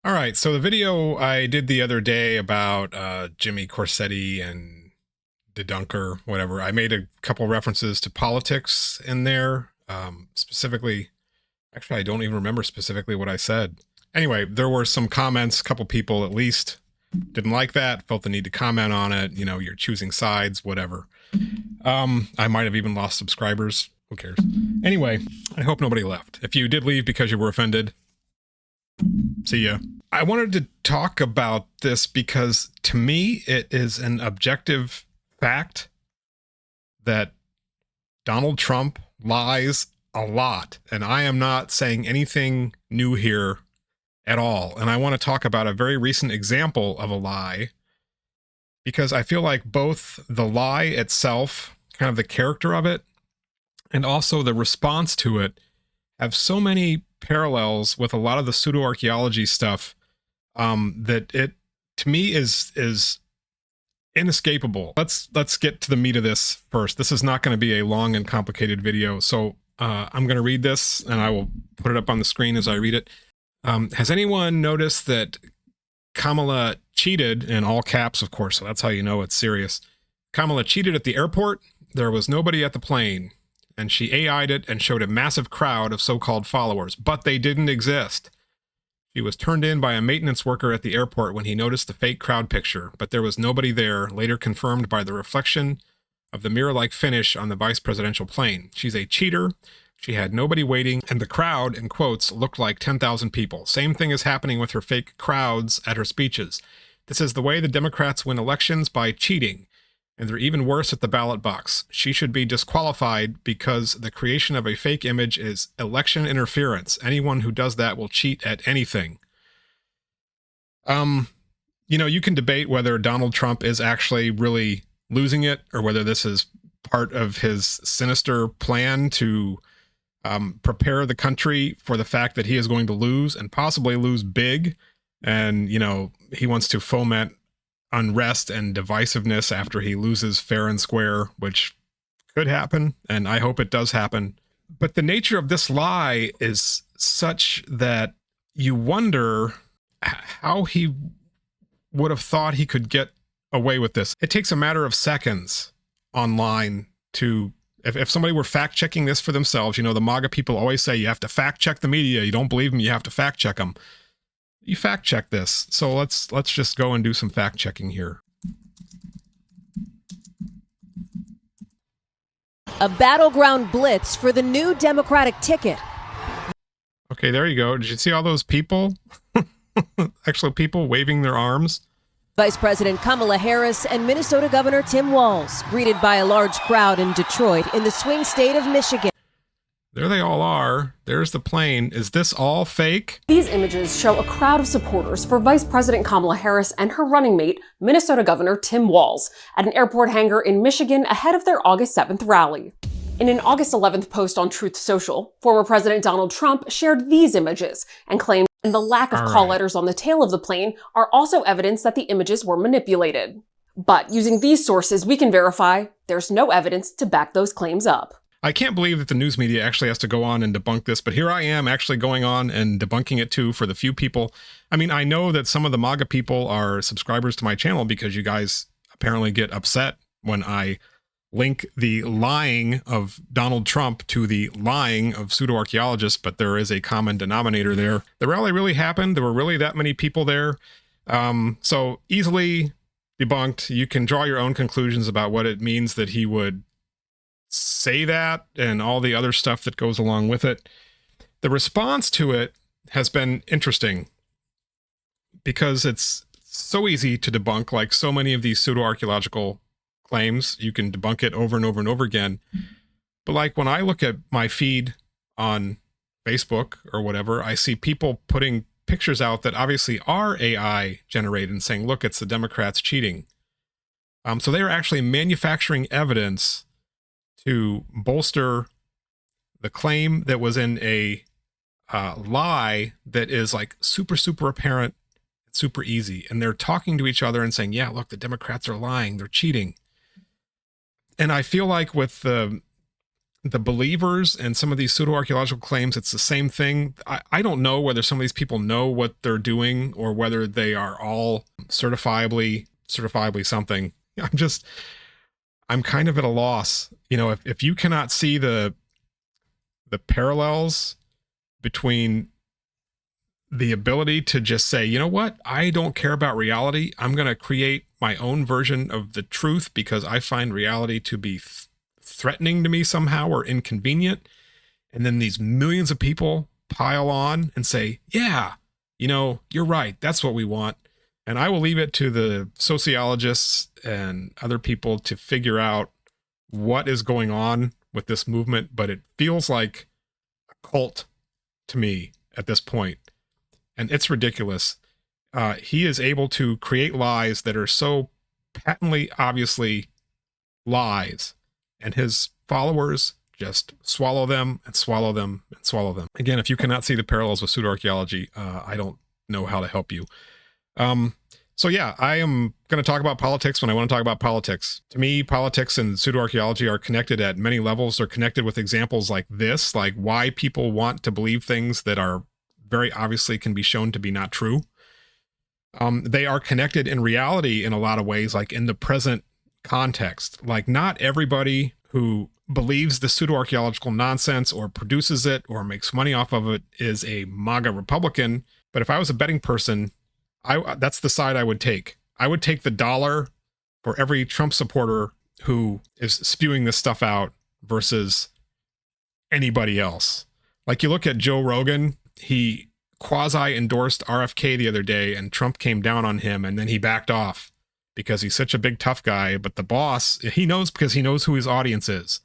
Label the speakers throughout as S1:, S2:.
S1: All right, so the video I did the other day about Jimmy Corsetti and Dedunker, whatever, I made a couple references to politics in there. Specifically, actually, I don't even remember specifically what I said. Anyway, there were some comments, a couple people at least didn't like that, felt the need to comment on it. You know, you're choosing sides, whatever. I might have even lost subscribers. Who cares? Anyway, I hope nobody left. If you did leave because you were offended, see ya. I wanted to talk about this because to me, it is an objective fact that Donald Trump lies a lot. And I am not saying anything new here at all. And I want to talk about a very recent example of a lie because I feel like both the lie itself, kind of the character of it, and also the response to it have so many parallels with a lot of the pseudoarchaeology stuff that it, to me, is inescapable. Let's get to the meat of this first. This is not going to be a long and complicated video, so I'm going to read this, and I will put it up on the screen as I read it. Has anyone noticed that Kamala cheated, in all caps, of course, so that's how you know it's serious. Kamala cheated at the airport. There was nobody at the plane, and she AI'd it and showed a massive crowd of so-called followers, but they didn't exist. She was turned in by a maintenance worker at the airport when he noticed the fake crowd picture, but there was nobody there, later confirmed by the reflection of the mirror-like finish on the vice presidential plane. She's a cheater. She had nobody waiting, and the crowd, in quotes, looked like 10,000 people. Same thing is happening with her fake crowds at her speeches. This is the way the Democrats win elections, by cheating. And they're even worse at the ballot box. She should be disqualified because the creation of a fake image is election interference. Anyone who does that will cheat at anything. You know, you can debate whether Donald Trump is actually really losing it or whether this is part of his sinister plan to prepare the country for the fact that he is going to lose and possibly lose big. And, you know, he wants to foment unrest and divisiveness after he loses fair and square, which could happen, and I hope it does happen. But the nature of this lie is such that you wonder how he would have thought he could get away with this. It takes a matter of seconds online to, if somebody were fact-checking this for themselves, you know, the MAGA people always say you have to fact-check the media. You don't believe them, you have to fact-check them. You fact check this. So let's just go and do some fact checking here.
S2: A battleground blitz for the new Democratic ticket.
S1: Okay, there you go. Did you see all those people? Actually, people waving their arms.
S2: Vice President Kamala Harris and Minnesota Governor Tim Walz greeted by a large crowd in Detroit in the swing state of Michigan.
S1: There they all are. There's the plane. Is this all fake?
S3: These images show a crowd of supporters for Vice President Kamala Harris and her running mate, Minnesota Governor Tim Walz, at an airport hangar in Michigan ahead of their August 7th rally. In an August 11th post on Truth Social, former President Donald Trump shared these images and claimed the lack of call letters on the tail of the plane are also evidence that the images were manipulated. But using these sources, we can verify there's no evidence to back those claims up.
S1: I can't believe that the news media actually has to go on and debunk this, but here I am actually going on and debunking it too for the few people. I mean, I know that some of the MAGA people are subscribers to my channel because you guys apparently get upset when I link the lying of Donald Trump to the lying of pseudoarchaeologists, but there is a common denominator there. The rally really happened. There were really that many people there. So easily debunked. You can draw your own conclusions about what it means that he would say that and all the other stuff that goes along with it. The response to it has been interesting because it's so easy to debunk, like so many of these pseudo-archaeological claims. You can debunk it over and over and over again. But like when I look at my feed on Facebook or whatever, I see people putting pictures out that obviously are AI generated and saying, look, it's the Democrats cheating. So they are actually manufacturing evidence to bolster the claim that was in a lie that is like super apparent, super easy. And they're talking to each other and saying, yeah, look, the Democrats are lying, they're cheating. And I feel like with the the believers and some of these pseudo-archaeological claims, it's the same thing. I don't know whether some of these people know what they're doing or whether they are all certifiably something. I'm kind of at a loss. You know, if you cannot see the parallels between the ability to just say, you know what, I don't care about reality. I'm going to create my own version of the truth because I find reality to be threatening to me somehow or inconvenient. And then these millions of people pile on and say, yeah, you know, you're right. That's what we want. And I will leave it to the sociologists and other people to figure out what is going on with this movement. But it feels like a cult to me at this point. And it's ridiculous. He is able to create lies that are so patently, obviously lies. And his followers just swallow them and swallow them and swallow them. Again, if you cannot see the parallels with pseudoarchaeology, I don't know how to help you. So yeah, I am going to talk about politics when I want to talk about politics. To me, politics and pseudoarchaeology are connected at many levels. They're connected with examples like this, like why people want to believe things that are very obviously can be shown to be not true. They are connected in reality in a lot of ways, like in the present context. Like not everybody who believes the pseudoarchaeological nonsense or produces it or makes money off of it is a MAGA Republican. But if I was a betting person, that's the side I would take. I would take the dollar for every Trump supporter who is spewing this stuff out versus anybody else. Like you look at Joe Rogan, he quasi-endorsed RFK the other day and Trump came down on him and then he backed off because he's such a big tough guy. But the boss, he knows because he knows who his audience is.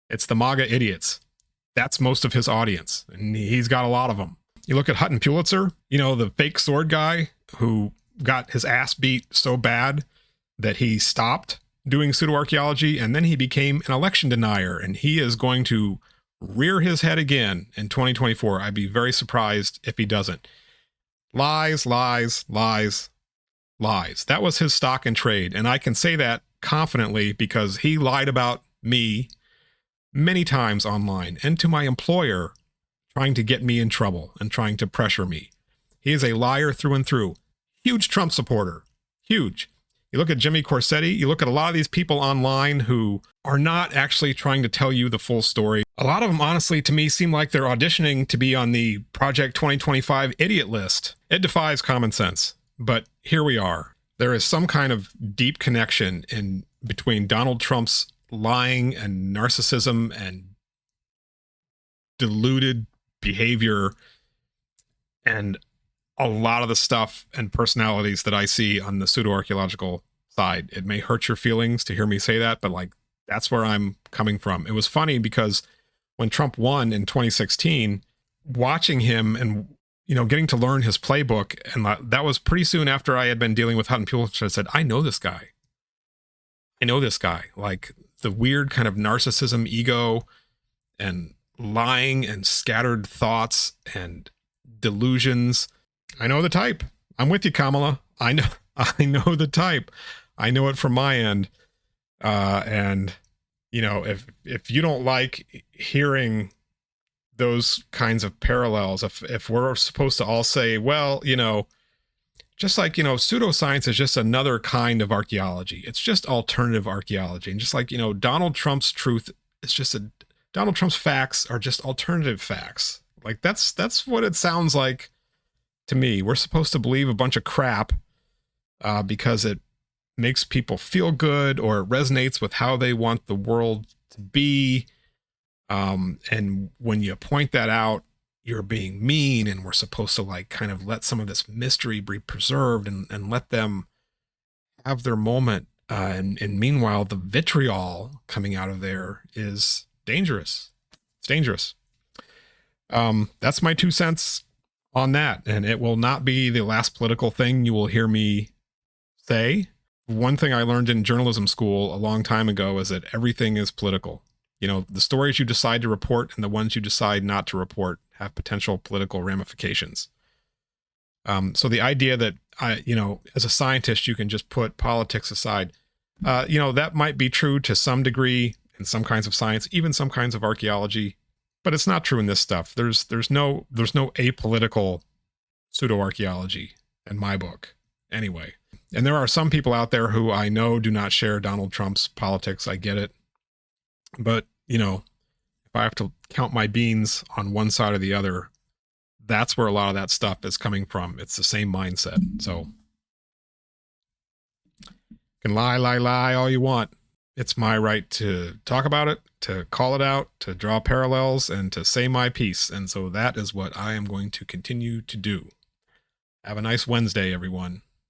S1: It's the MAGA idiots. That's most of his audience. And he's got a lot of them. You look at Hutton Pulitzer, you know, the fake sword guy who got his ass beat so bad that he stopped doing pseudoarchaeology and then he became an election denier and he is going to rear his head again in 2024. I'd be very surprised if he doesn't. Lies, lies, lies, lies. That was his stock in trade. And I can say that confidently because he lied about me many times online and to my employer, trying to get me in trouble and trying to pressure me. He is a liar through and through. Huge Trump supporter. Huge. You look at Jimmy Corsetti, you look at a lot of these people online who are not actually trying to tell you the full story. A lot of them, honestly, to me, seem like they're auditioning to be on the Project 2025 idiot list. It defies common sense. But here we are. There is some kind of deep connection in between Donald Trump's lying and narcissism and deluded behavior and a lot of the stuff and personalities that I see on the pseudoarchaeological side. It may hurt your feelings to hear me say that, but like that's where I'm coming from. It was funny because when Trump won in 2016, watching him and, you know, getting to learn his playbook, and that was pretty soon after I had been dealing with Hutton Pulitzer. I said, I know this guy. I know this guy. Like the weird kind of narcissism, ego, and lying and scattered thoughts and delusions. I know the type. I'm with you, Kamala. I know the type. I know it from my end. And you know, if you don't like hearing those kinds of parallels, if we're supposed to all say, well, you know, just like, you know, pseudoscience is just another kind of archaeology. It's just alternative archaeology. And just like, you know, Donald Trump's truth is just Donald Trump's facts are just alternative facts. Like that's what it sounds like to me. We're supposed to believe a bunch of crap because it makes people feel good or it resonates with how they want the world to be. And when you point that out, you're being mean, and we're supposed to like kind of let some of this mystery be preserved and let them have their moment. And meanwhile, the vitriol coming out of there is dangerous. It's dangerous. That's my 2 cents on that. And it will not be the last political thing you will hear me say. One thing I learned in journalism school a long time ago is that everything is political. You know, the stories you decide to report and the ones you decide not to report have potential political ramifications. So the idea that you know, as a scientist, you can just put politics aside, you know, that might be true to some degree. in some kinds of science, even some kinds of archaeology, but it's not true in this stuff. There's no apolitical pseudoarchaeology in my book, anyway. And there are some people out there who I know do not share Donald Trump's politics. I get it. But, you know, if I have to count my beans on one side or the other, that's where a lot of that stuff is coming from. It's the same mindset. So you can lie all you want. It's my right to talk about it, to call it out, to draw parallels, and to say my piece. And so that is what I am going to continue to do. Have a nice Wednesday, everyone.